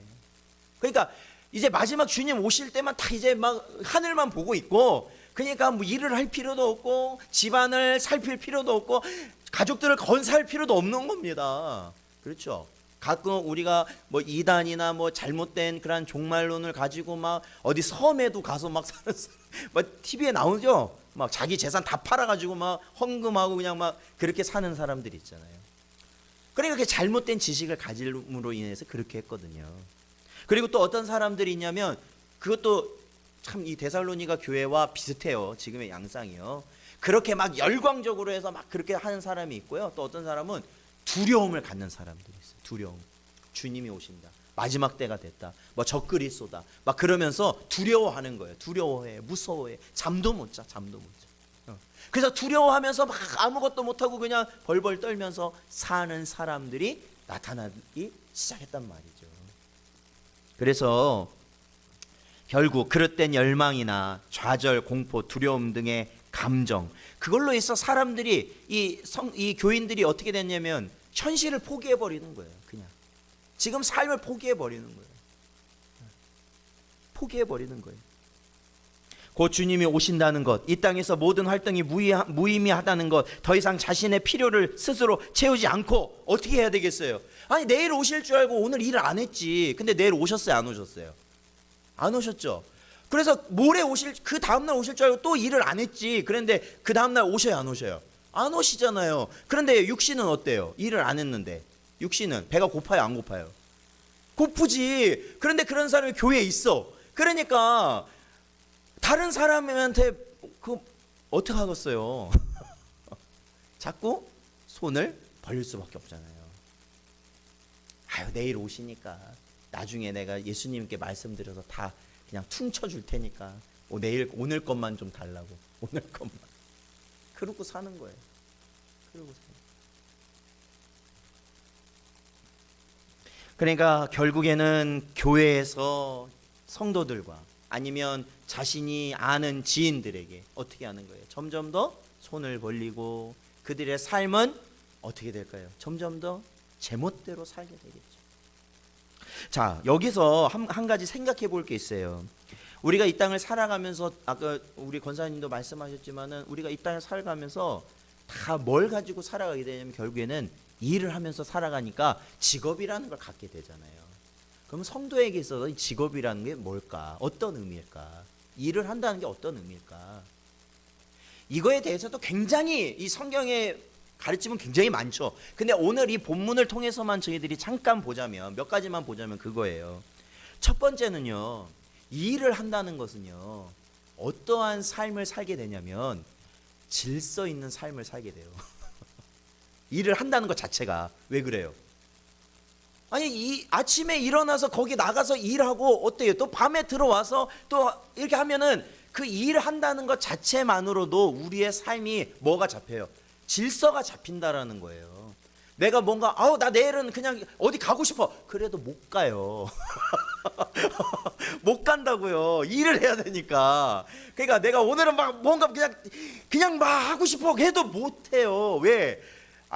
그러니까 이제 마지막 주님 오실 때만 다 이제 막 하늘만 보고 있고, 그러니까 뭐 일을 할 필요도 없고 집안을 살필 필요도 없고 가족들을 건사할 필요도 없는 겁니다. 그렇죠? 가끔 우리가 뭐 이단이나 뭐 잘못된 그런 종말론을 가지고 막 어디 섬에도 가서 막 사는, 막 TV에 나오죠? 막 자기 재산 다 팔아가지고 막 헌금하고 그냥 막 그렇게 사는 사람들이 있잖아요. 그러니까 그 잘못된 지식을 가짐으로 인해서 그렇게 했거든요. 그리고 또 어떤 사람들이 있냐면, 그것도 참 이 데살로니가 교회와 비슷해요. 지금의 양상이요. 그렇게 막 열광적으로 해서 막 그렇게 하는 사람이 있고요. 또 어떤 사람은 두려움을 갖는 사람들이 있어요. 두려움. 주님이 오신다. 마지막 때가 됐다. 뭐 적그리스도다. 막 그러면서 두려워하는 거예요. 두려워해. 무서워해. 잠도 못 자. 잠도 못 자. 그래서 두려워하면서 막 아무것도 못하고 그냥 벌벌 떨면서 사는 사람들이 나타나기 시작했단 말이죠. 그래서 결국 그릇된 열망이나 좌절, 공포, 두려움 등의 감정, 그걸로 해서 사람들이 이 교인들이 어떻게 됐냐면 현실을 포기해 버리는 거예요. 그냥 지금 삶을 포기해 버리는 거예요. 포기해 버리는 거예요. 곧 주님이 오신다는 것, 이 땅에서 모든 활동이 무의미하다는 것, 더 이상 자신의 필요를 스스로 채우지 않고 어떻게 해야 되겠어요? 아니 내일 오실 줄 알고 오늘 일을 안 했지. 근데 내일 오셨어요, 안 오셨어요? 안 오셨죠. 그래서 모레 오실, 그 다음날 오실 줄 알고 또 일을 안 했지. 그런데 그 다음날 오셔요, 안 오셔요? 안 오시잖아요. 그런데 육신은 어때요? 일을 안 했는데 육신은 배가 고파요, 안 고파요? 고프지. 그런데 그런 사람이 교회에 있어. 그러니까 다른 사람한테 그 어떻게 하겠어요? 자꾸 손을 벌릴 수밖에 없잖아요. 내일 오시니까 나중에 내가 예수님께 말씀드려서 다 그냥 퉁쳐 줄 테니까 오늘 것만 좀 달라고. 오늘 것만. 그러고 사는 거예요. 그러고 사는 거예요. 그러니까 결국에는 교회에서 성도들과 아니면 자신이 아는 지인들에게 어떻게 하는 거예요? 점점 더 손을 벌리고 그들의 삶은 어떻게 될까요? 점점 더 제멋대로 살게 되겠죠. 자, 여기서 한 가지 생각해 볼 게 있어요. 우리가 이 땅을 살아가면서, 아까 우리 권사님도 말씀하셨지만은 우리가 이 땅을 살아가면서 다 뭘 가지고 살아가게 되냐면 결국에는 일을 하면서 살아가니까 직업이라는 걸 갖게 되잖아요. 그럼 성도에게 있어서 이 직업이라는 게 뭘까? 어떤 의미일까? 일을 한다는 게 어떤 의미일까? 이거에 대해서도 굉장히 이 성경에 가르침은 굉장히 많죠. 근데 오늘 이 본문을 통해서만 저희들이 잠깐 보자면, 몇 가지만 보자면 그거예요. 첫 번째는요, 이 일을 한다는 것은요, 어떠한 삶을 살게 되냐면 질서 있는 삶을 살게 돼요. 일을 한다는 것 자체가. 왜 그래요? 아니 이 아침에 일어나서 거기 나가서 일하고 어때요? 또 밤에 들어와서 또 이렇게 하면은 그 일을 한다는 것 자체만으로도 우리의 삶이 뭐가 잡혀요? 질서가 잡힌다라는 거예요. 내가 뭔가 나 내일은 그냥 어디 가고 싶어. 그래도 못 가요. 못 간다고요. 일을 해야 되니까. 그러니까 내가 오늘은 막 뭔가 그냥 막 하고 싶어 해도 못 해요. 왜?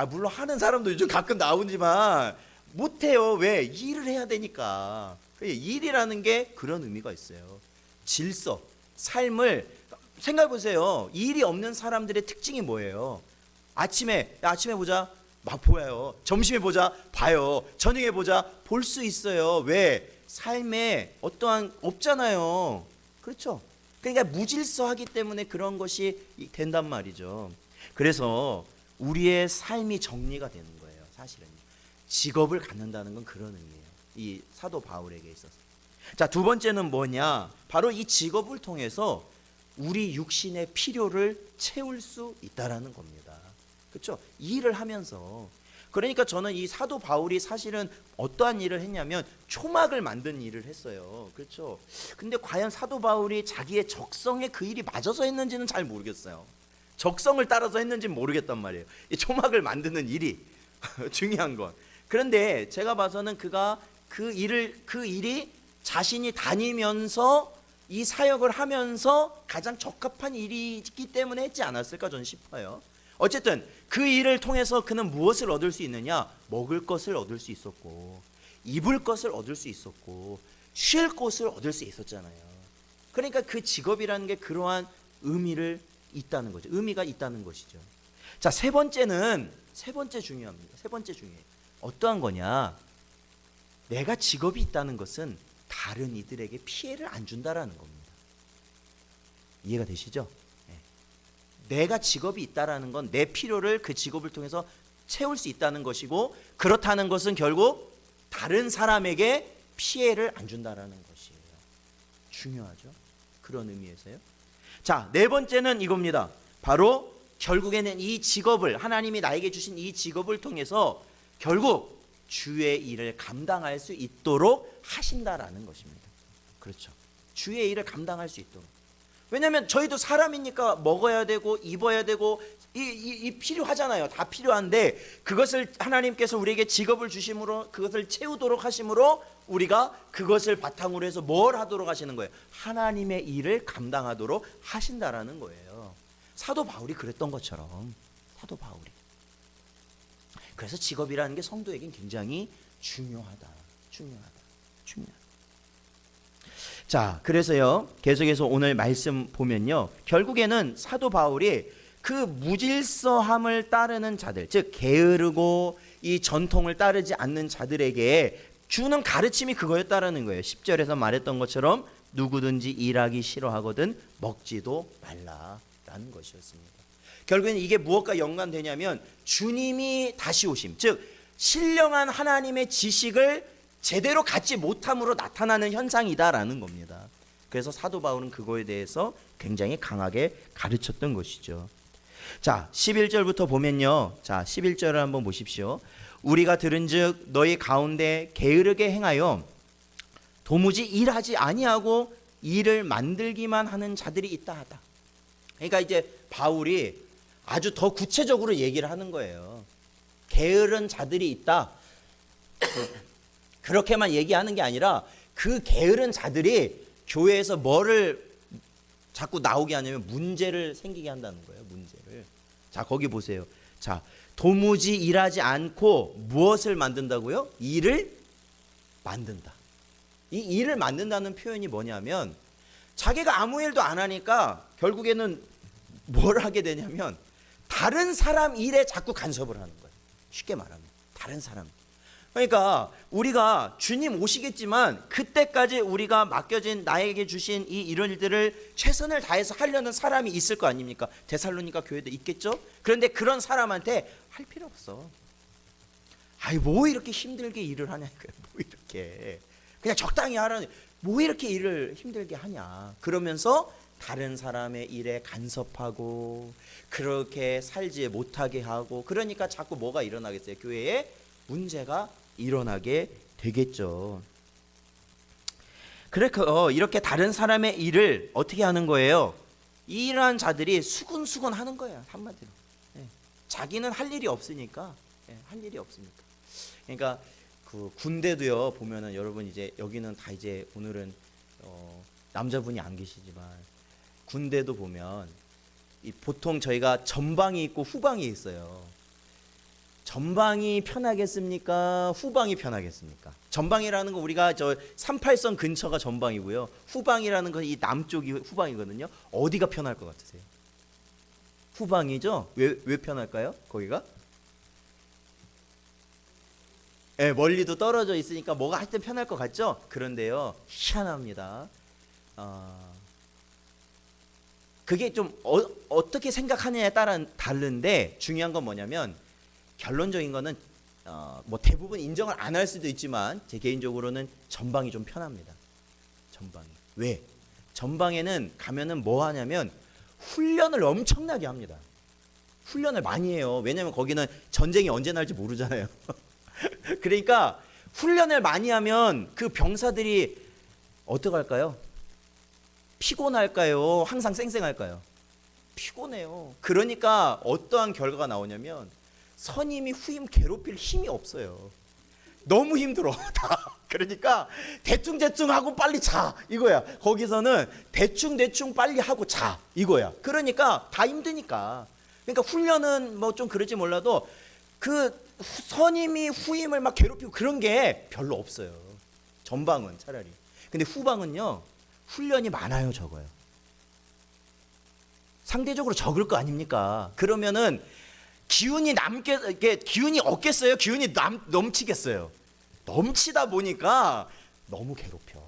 물론 하는 사람도 요즘 가끔 나오지만 못해요. 왜? 일을 해야 되니까. 일이라는 게 그런 의미가 있어요. 질서, 삶을 생각해 보세요. 일이 없는 사람들의 특징이 뭐예요? 아침에 보자, 막 보여요. 점심에 보자, 봐요. 저녁에 보자, 볼 수 있어요. 왜? 삶에 어떠한 없잖아요. 그렇죠? 그러니까 무질서하기 때문에 그런 것이 된단 말이죠. 그래서 우리의 삶이 정리가 되는 거예요. 사실은 직업을 갖는다는 건 그런 의미예요. 이 사도 바울에게 있어서. 자, 두 번째는 뭐냐? 바로 이 직업을 통해서 우리 육신의 필요를 채울 수 있다라는 겁니다. 그렇죠? 일을 하면서. 그러니까 저는 이 사도 바울이 사실은 어떠한 일을 했냐면 초막을 만든 일을 했어요. 그렇죠? 근데 과연 사도 바울이 자기의 적성에 그 일이 맞아서 했는지는 잘 모르겠어요. 적성을 따라서 했는지는 모르겠단 말이에요. 이 초막을 만드는 일이 중요한 건. 그런데 제가 봐서는 그가 그 일이 자신이 다니면서 이 사역을 하면서 가장 적합한 일이기 때문에 했지 않았을까 저는 싶어요. 어쨌든 그 일을 통해서 그는 무엇을 얻을 수 있느냐? 먹을 것을 얻을 수 있었고, 입을 것을 얻을 수 있었고, 쉴 곳을 얻을 수 있었잖아요. 그러니까 그 직업이라는 게 그러한 의미가 있다는 것이죠. 자, 세 번째 중요합니다. 세 번째 중요해요. 어떠한 거냐? 내가 직업이 있다는 것은 다른 이들에게 피해를 안 준다라는 겁니다. 이해가 되시죠? 내가 직업이 있다라는 건 내 필요를 그 직업을 통해서 채울 수 있다는 것이고, 그렇다는 것은 결국 다른 사람에게 피해를 안 준다라는 것이에요. 중요하죠? 그런 의미에서요. 자, 네 번째는 이겁니다. 바로 결국에는 이 직업을, 하나님이 나에게 주신 이 직업을 통해서 결국 주의 일을 감당할 수 있도록 하신다라는 것입니다. 그렇죠? 주의 일을 감당할 수 있도록. 왜냐하면 저희도 사람이니까 먹어야 되고 입어야 되고 이 필요하잖아요. 다 필요한데 그것을 하나님께서 우리에게 직업을 주심으로 그것을 채우도록 하심으로 우리가 그것을 바탕으로 해서 뭘 하도록 하시는 거예요? 하나님의 일을 감당하도록 하신다라는 거예요. 사도 바울이 그랬던 것처럼. 사도 바울이. 그래서 직업이라는 게 성도에겐 굉장히 중요하다. 자, 그래서요, 계속해서 오늘 말씀 보면요, 결국에는 사도 바울이 그 무질서함을 따르는 자들, 즉 게으르고 이 전통을 따르지 않는 자들에게 주는 가르침이 그거였다라는 거예요. 10절에서 말했던 것처럼 누구든지 일하기 싫어하거든 먹지도 말라라는 것이었습니다. 결국에는 이게 무엇과 연관되냐면 주님이 다시 오심, 즉 신령한 하나님의 지식을 제대로 갖지 못함으로 나타나는 현상이다라는 겁니다. 그래서 사도 바울은 그거에 대해서 굉장히 강하게 가르쳤던 것이죠. 자, 11절부터 보면요. 자, 11절을 한번 보십시오. 우리가 들은즉 너희 가운데 게으르게 행하여 도무지 일하지 아니하고 일을 만들기만 하는 자들이 있다 하다. 그러니까 이제 바울이 아주 더 구체적으로 얘기를 하는 거예요. 게으른 자들이 있다. 그렇게만 얘기하는 게 아니라 그 게으른 자들이 교회에서 뭐를 자꾸 나오게 하냐면 문제를 생기게 한다는 거예요. 문제를. 자, 거기 보세요. 자, 도무지 일하지 않고 무엇을 만든다고요? 일을 만든다. 이 일을 만든다는 표현이 뭐냐면 자기가 아무 일도 안 하니까 결국에는 뭘 하게 되냐면 다른 사람 일에 자꾸 간섭을 하는 거예요. 쉽게 말하면 다른 사람. 그러니까 우리가 주님 오시겠지만 그때까지 우리가 맡겨진 나에게 주신 이런 일들을 최선을 다해서 하려는 사람이 있을 거 아닙니까? 데살로니가 교회도 있겠죠? 그런데 그런 사람한테 할 필요 없어. 아이 뭐 이렇게 힘들게 일을 하냐니까요. 뭐 이렇게 그냥 적당히 하라는, 뭐 이렇게 일을 힘들게 하냐. 그러면서 다른 사람의 일에 간섭하고 그렇게 살지 못하게 하고, 그러니까 자꾸 뭐가 일어나겠어요? 교회에 문제가 일어나게 되겠죠. 그래서 이렇게 다른 사람의 일을 어떻게 하는 거예요? 이러한 자들이 수근수근 하는 거예요. 한마디로. 자기는 할 일이 없으니까. 할 일이 없으니까. 그러니까 그 군대도요, 보면은 여러분 이제 여기는 다 이제 오늘은 남자분이 안 계시지만 군대도 보면 보통 저희가 전방이 있고 후방이 있어요. 전방이 편하겠습니까? 후방이 편하겠습니까? 전방이라는 건 우리가 저 38선 근처가 전방이고요. 후방이라는 건 이 남쪽이 후방이거든요. 어디가 편할 것 같으세요? 후방이죠? 왜 편할까요? 거기가? 네, 멀리도 떨어져 있으니까 뭐가 하여튼 편할 것 같죠? 그런데요, 희한합니다. 그게 좀 어떻게 생각하느냐에 따라 다른데 중요한 건 뭐냐면 결론적인 거는 뭐 대부분 인정을 안 할 수도 있지만 제 개인적으로는 전방이 좀 편합니다. 전방이. 왜? 전방에는 가면은 뭐 하냐면 훈련을 엄청나게 합니다. 훈련을 많이 해요. 왜냐면 거기는 전쟁이 언제 날지 모르잖아요. 그러니까 훈련을 많이 하면 그 병사들이 어떡할까요? 피곤할까요? 항상 쌩쌩할까요? 피곤해요. 그러니까 어떠한 결과가 나오냐면 선임이 후임 괴롭힐 힘이 없어요. 너무 힘들어 다. 그러니까 대충 하고 빨리 자 이거야. 거기서는 대충 빨리 하고 자 이거야. 그러니까 다 힘드니까. 그러니까 훈련은 뭐 좀 그럴지 몰라도 그 선임이 후임을 막 괴롭히고 그런 게 별로 없어요. 전방은 차라리. 근데 후방은요, 훈련이 많아요. 적어요. 상대적으로 적을 거 아닙니까? 그러면은 기운이 기운이 없겠어요? 기운이 넘치겠어요? 넘치다 보니까 너무 괴롭혀.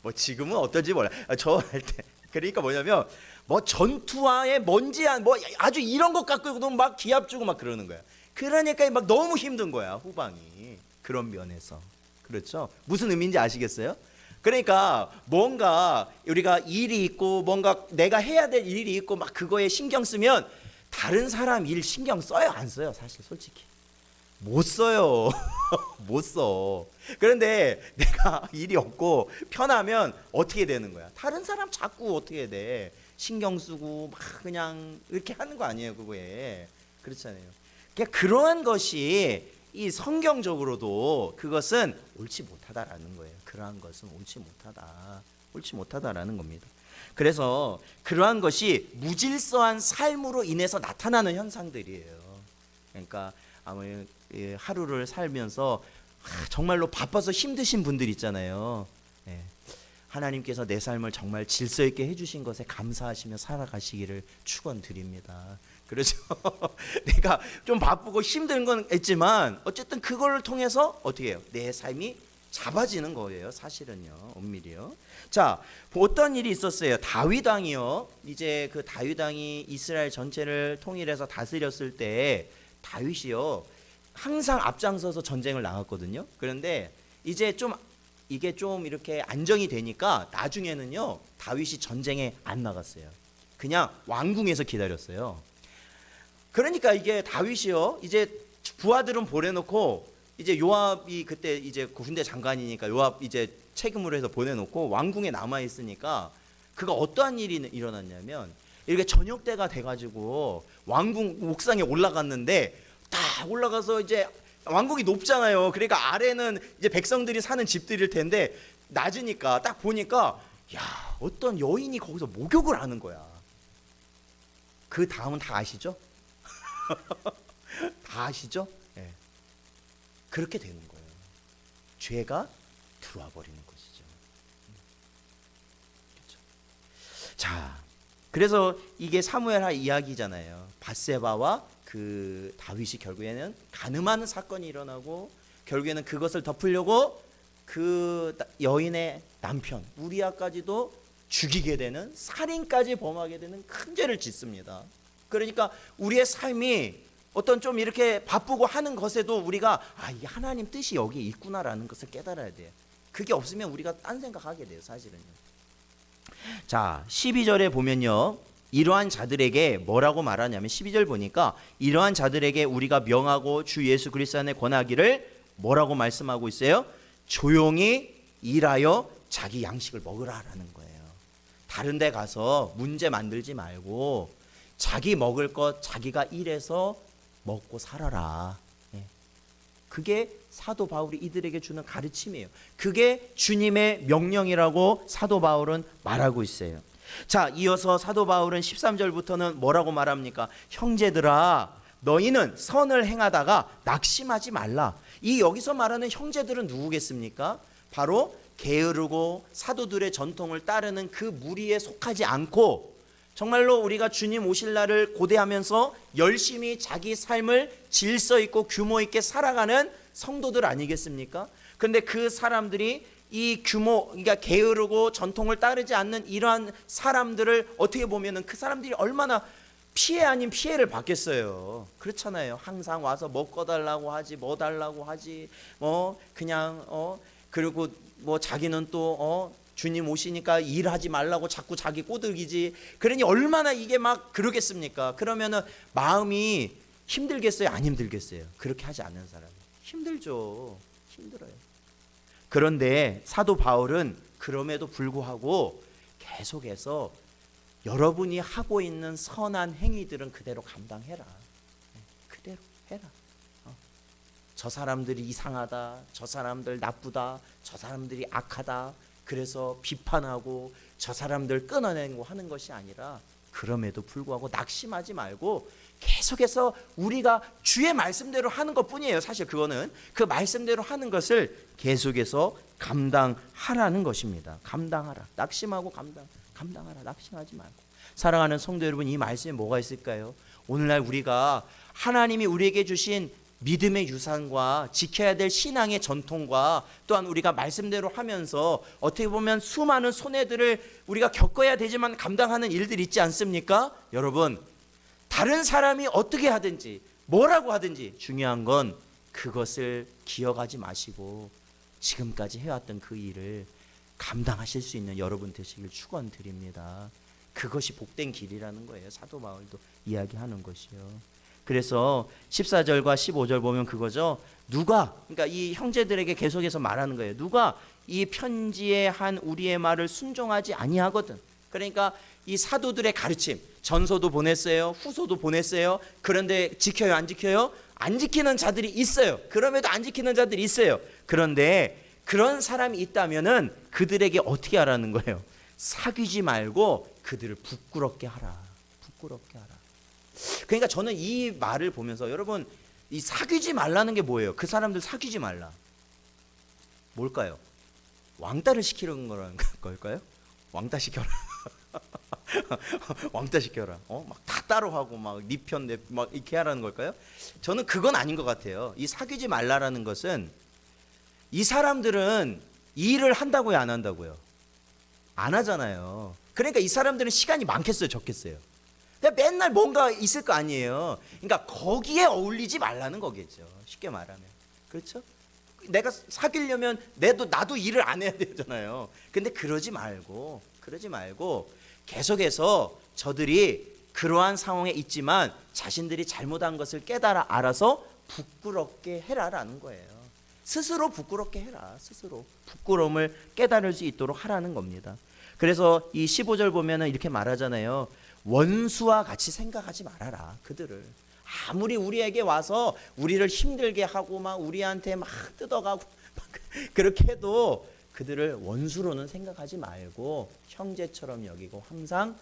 뭐 지금은 어떨지 몰라. 저 할 때. 그러니까 뭐냐면 뭐 전투화에 먼지야 뭐 아주 이런 것 갖고도 막 기합 주고 막 그러는 거야. 그러니까 막 너무 힘든 거야, 후방이. 그런 면에서. 그렇죠? 무슨 의미인지 아시겠어요? 그러니까 뭔가 우리가 일이 있고 뭔가 내가 해야 될 일이 있고 막 그거에 신경 쓰면 다른 사람 일 신경 써요, 안 써요? 사실 솔직히 못 써요. 못 써. 그런데 내가 일이 없고 편하면 어떻게 되는 거야? 다른 사람 자꾸 어떻게 돼? 신경 쓰고 막 그냥 이렇게 하는 거 아니에요, 그거에. 그렇잖아요. 그러니까 그러한 것이 이 성경적으로도 그것은 옳지 못하다라는 거예요. 그러한 것은 옳지 못하다라는 겁니다. 그래서 그러한 것이 무질서한 삶으로 인해서 나타나는 현상들이에요. 그러니까 아무리 하루를 살면서 정말로 바빠서 힘드신 분들 있잖아요. 하나님께서 내 삶을 정말 질서 있게 해주신 것에 감사하시며 살아가시기를 축원드립니다. 그렇죠? 내가 좀 바쁘고 힘든 건 있지만 어쨌든 그걸 통해서 어떻게 해요? 내 삶이 잡아지는 거예요. 사실은요. 엄밀히요. 자, 어떤 일이 있었어요? 다윗 왕이요. 이제 그 다윗 왕이 이스라엘 전체를 통일해서 다스렸을 때 다윗이요. 항상 앞장서서 전쟁을 나갔거든요. 그런데 이제 좀 이게 좀 이렇게 안정이 되니까 나중에는요. 다윗이 전쟁에 안 나갔어요. 그냥 왕궁에서 기다렸어요. 그러니까 이게 다윗이요. 이제 부하들은 보내놓고 이제 요압이 그때 이제 군대 장관이니까 요압 이제 책임으로 해서 보내놓고 왕궁에 남아 있으니까 그가 어떠한 일이 일어났냐면 이렇게 저녁 때가 돼가지고 왕궁 옥상에 올라갔는데 딱 올라가서 이제 왕궁이 높잖아요. 그러니까 아래는 이제 백성들이 사는 집들일 텐데 낮으니까 딱 보니까 야, 어떤 여인이 거기서 목욕을 하는 거야. 그 다음은 다 아시죠? 다 아시죠? 네. 그렇게 되는 거예요. 죄가 들어와 버리는 것이죠. 그렇죠? 자, 그래서 이게 사무엘하 이야기잖아요. 밧세바와 그 다윗이 결국에는 간음하는 사건이 일어나고 결국에는 그것을 덮으려고 그 여인의 남편 우리아까지도 죽이게 되는, 살인까지 범하게 되는 큰 죄를 짓습니다. 그러니까 우리의 삶이 어떤 좀 이렇게 바쁘고 하는 것에도 우리가 이게 하나님 뜻이 여기에 있구나라는 것을 깨달아야 돼요. 그게 없으면 우리가 딴 생각하게 돼요, 사실은요. 자, 12절에 보면요. 이러한 자들에게 뭐라고 말하냐면 12절 보니까 이러한 자들에게 우리가 명하고 주 예수 그리스도 안에 권하기를 뭐라고 말씀하고 있어요? 조용히 일하여 자기 양식을 먹으라라는 거예요. 다른 데 가서 문제 만들지 말고 자기 먹을 것 자기가 일해서 먹고 살아라. 그게 사도 바울이 이들에게 주는 가르침이에요. 그게 주님의 명령이라고 사도 바울은 말하고 있어요. 자, 이어서 사도 바울은 13절부터는 뭐라고 말합니까? 형제들아, 너희는 선을 행하다가 낙심하지 말라. 이 여기서 말하는 형제들은 누구겠습니까? 바로 게으르고 사도들의 전통을 따르는 그 무리에 속하지 않고 정말로 우리가 주님 오실 날을 고대하면서 열심히 자기 삶을 질서 있고 규모 있게 살아가는 성도들 아니겠습니까? 그런데 그 사람들이 이 그러니까 게으르고 전통을 따르지 않는 이러한 사람들을 어떻게 보면은 그 사람들이 얼마나 피해 아닌 피해를 받겠어요. 그렇잖아요. 항상 와서 먹고 달라고 하지, 뭐 달라고 하지, 그냥 그리고 뭐 자기는 또 주님 오시니까 일하지 말라고 자꾸 자기 꼬들기지. 그러니 얼마나 이게 막 그러겠습니까? 그러면은 마음이 힘들겠어요? 안 힘들겠어요? 그렇게 하지 않는 사람이 힘들죠. 힘들어요. 그런데 사도 바울은 그럼에도 불구하고 계속해서 여러분이 하고 있는 선한 행위들은 그대로 감당해라. 그대로 해라. 저 사람들이 이상하다, 저 사람들 나쁘다, 저 사람들이 악하다, 그래서 비판하고 저 사람들 끊어내고 하는 것이 아니라 그럼에도 불구하고 낙심하지 말고 계속해서 우리가 주의 말씀대로 하는 것뿐이에요. 사실 그거는 그 말씀대로 하는 것을 계속해서 감당하라는 것입니다. 감당하라. 낙심하고 감당하라. 낙심하지 말고. 사랑하는 성도 여러분, 이 말씀에 뭐가 있을까요? 오늘날 우리가 하나님이 우리에게 주신 믿음의 유산과 지켜야 될 신앙의 전통과 또한 우리가 말씀대로 하면서 어떻게 보면 수많은 손해들을 우리가 겪어야 되지만 감당하는 일들이 있지 않습니까? 여러분, 다른 사람이 어떻게 하든지 뭐라고 하든지 중요한 건 그것을 기억하지 마시고 지금까지 해왔던 그 일을 감당하실 수 있는 여러분 되시길 축원드립니다. 그것이 복된 길이라는 거예요. 사도 바울도 이야기하는 것이요. 그래서 14절과 15절 보면 그거죠. 누가, 그러니까 이 형제들에게 계속해서 말하는 거예요. 누가 이 편지에 한 우리의 말을 순종하지 아니하거든. 그러니까 이 사도들의 가르침, 전서도 보냈어요, 후서도 보냈어요. 그런데 지켜요, 안 지켜요? 안 지키는 자들이 있어요. 그럼에도 안 지키는 자들이 있어요. 그런데 그런 사람이 있다면은 그들에게 어떻게 하라는 거예요? 사귀지 말고 그들을 부끄럽게 하라. 부끄럽게 하라. 그러니까 저는 이 말을 보면서 여러분, 이 사귀지 말라는 게 뭐예요? 그 사람들 사귀지 말라. 뭘까요? 왕따를 시키는 거라는 걸까요? 왕따 시켜라. 왕따 시켜라. 막 다 따로 하고 막 네 편 내 막 이렇게 하라는 걸까요? 저는 그건 아닌 것 같아요. 이 사귀지 말라라는 것은 이 사람들은 이 일을 한다고요, 안 한다고요? 안 하잖아요. 그러니까 이 사람들은 시간이 많겠어요, 적겠어요? 맨날 뭔가 있을 거 아니에요. 그러니까 거기에 어울리지 말라는 거겠죠. 쉽게 말하면. 그렇죠? 내가 사귀려면 나도 일을 안 해야 되잖아요. 근데 그러지 말고 계속해서 저들이 그러한 상황에 있지만 자신들이 잘못한 것을 깨달아 알아서 부끄럽게 해라라는 거예요. 스스로 부끄럽게 해라. 스스로 부끄러움을 깨달을 수 있도록 하라는 겁니다. 그래서 이 15절 보면은 이렇게 말하잖아요. 원수와 같이 생각하지 말아라. 그들을 아무리 우리에게 와서 우리를 힘들게 하고 막 우리한테 막 뜯어가고 막 그렇게 해도 그들을 원수로는 생각하지 말고 형제처럼 여기고 항상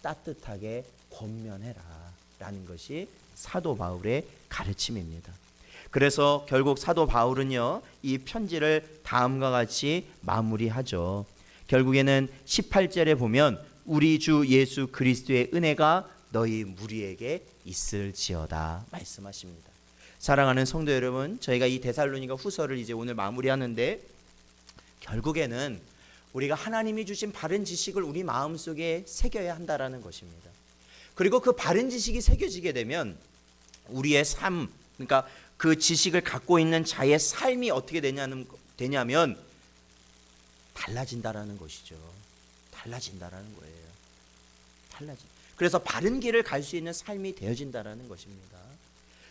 따뜻하게 권면해라 라는 것이 사도 바울의 가르침입니다. 그래서 결국 사도 바울은요, 이 편지를 다음과 같이 마무리하죠. 결국에는 18절에 보면 우리 주 예수 그리스도의 은혜가 너희 무리에게 있을지어다 말씀하십니다. 사랑하는 성도 여러분, 저희가 이 데살로니가 후서를 이제 오늘 마무리하는데 결국에는 우리가 하나님이 주신 바른 지식을 우리 마음속에 새겨야 한다라는 것입니다. 그리고 그 바른 지식이 새겨지게 되면 우리의 삶, 그러니까 그 지식을 갖고 있는 자의 삶이 어떻게 되냐면 달라진다라는 것이죠. 달라진다라는 거예요. 그래서 바른 길을 갈 수 있는 삶이 되어진다라는 것입니다.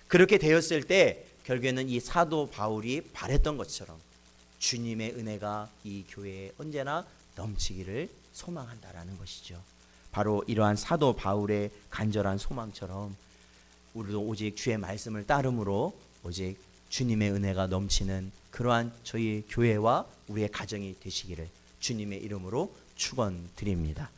그렇게 되었을 때 결국에는 이 사도 바울이 바랬던 것처럼 주님의 은혜가 이 교회에 언제나 넘치기를 소망한다라는 것이죠. 바로 이러한 사도 바울의 간절한 소망처럼 우리도 오직 주의 말씀을 따름으로 오직 주님의 은혜가 넘치는 그러한 저희 교회와 우리의 가정이 되시기를 주님의 이름으로 축원드립니다.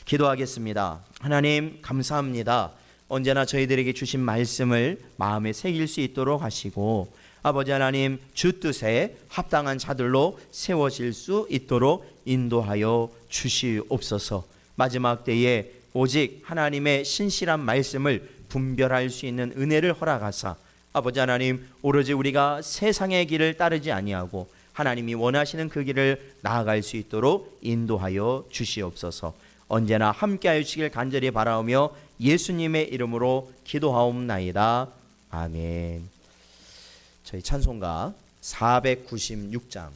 기도하겠습니다. 하나님 감사합니다. 언제나 저희들에게 주신 말씀을 마음에 새길 수 있도록 하시고 아버지 하나님 주 뜻에 합당한 자들로 세워질 수 있도록 인도하여 주시옵소서. 마지막 때에 오직 하나님의 신실한 말씀을 분별할 수 있는 은혜를 허락하사 아버지 하나님 오로지 우리가 세상의 길을 따르지 아니하고 하나님이 원하시는 그 길을 나아갈 수 있도록 인도하여 주시옵소서. 언제나 함께하여 주시길 간절히 바라오며 예수님의 이름으로 기도하옵나이다. 아멘. 저희 찬송가 496장